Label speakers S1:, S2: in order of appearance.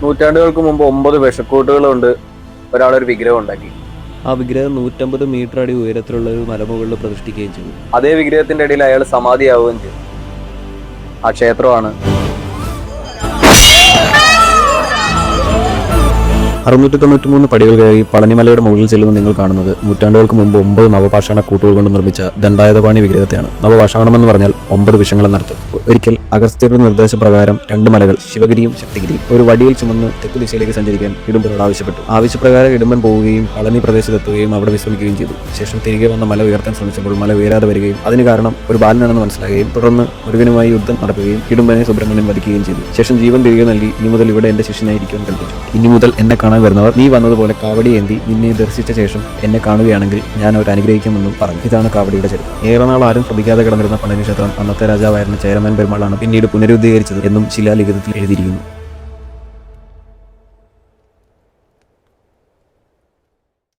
S1: നൂറ്റാണ്ടുകൾക്ക് മുമ്പ് 9 വിഷക്കൂട്ടുകൾ കൊണ്ട് ഒരാളൊരു വിഗ്രഹം ഉണ്ടാക്കി.
S2: ആ വിഗ്രഹം 150 മീറ്റർ അടി ഉയരത്തിലുള്ള ഒരു മലമുകളിൽ പ്രതിഷ്ഠിക്കുകയും ചെയ്തു.
S1: അതേ വിഗ്രഹത്തിന്റെ ഇടയിൽ അയാൾ സമാധിയാവുകയും ചെയ്തു. ആ ക്ഷേത്രമാണ്
S2: 693 പടികൾ കയറി പളനിമലയുടെ മുകളിൽ ചെല്ലുമ്പോൾ നിങ്ങൾ കാണുന്നത് നൂറ്റാണ്ടുകൾക്ക് മുമ്പ് 9 നവപാഷാണ കൂട്ടുകൾ കൊണ്ട് നിർമ്മിച്ച ദണ്ഡായുധപാണി വിഗ്രഹത്തെയാണ്. നവപാഷാണം എന്ന് പറഞ്ഞാൽ 9 വിഷങ്ങളെന്നർത്ഥം. ഒരിക്കൽ അഗസ്ത്യരുടെ നിർദ്ദേശപ്രകാരം 2 മലകൾ, ശിവഗിരിയും ശക്തിഗിരിയും, ഒരു വടിയിൽ ചുമന്ന് തെക്ക് ദിശയിലേക്ക് സഞ്ചരിക്കാൻ ഇടുമ്പനോട് ആവശ്യപ്പെട്ടു. ആവശ്യപ്രകാരം ഇടുമ്പൻ പോവുകയും പളനി പ്രദേശത്തെത്തുകയും അവിടെ വിശ്രമിക്കുകയും ചെയ്തു. ശേഷം തിരികെ വന്ന മല ഉയർത്താൻ ശ്രമിച്ചപ്പോൾ മല ഉയരാതെ വരികയും അതിന് കാരണം ഒരു ബാലനാണെന്ന് മനസ്സിലാകുകയും തുടർന്ന് മുരുകനുമായി യുദ്ധം നടക്കുകയും ഇടുമ്പനെ സുബ്രഹ്മണ്യൻ വധിക്കുകയും ചെയ്തു. ശേഷം ജീവൻ തിരികെ നൽകി ഇനി മുതൽ ഇവിടെ എന്റെ ശിഷ്യനായിരിക്കാൻ കൽപ്പിച്ചു. ഇനി മുതൽ എന്നെ കാണാൻ വരുന്നവർ നീ വന്നതുപോലെ കാവടി ഏന്തി നിന്നെ ദർശിച്ച ശേഷം എന്നെ കാണുകയാണെങ്കിൽ ഞാൻ അവർ അനുഗ്രഹിക്കുമെന്നും പറഞ്ഞു. ഇതാണ് കാവടിയുടെ ചരിത്രം. ഏറെ നാൾ ആരും ശ്രദ്ധിക്കാതെ കിടന്നിരുന്ന പളനി ക്ഷേത്രം അന്നത്തെ രാജാവായിരുന്ന ചേരമാൻ പെരുമാളാണ് പിന്നീട് പുനരുദ്ധീകരിച്ചത് എന്നും ശിലാലിഖിതത്തിൽ എഴുതിയിരിക്കുന്നു.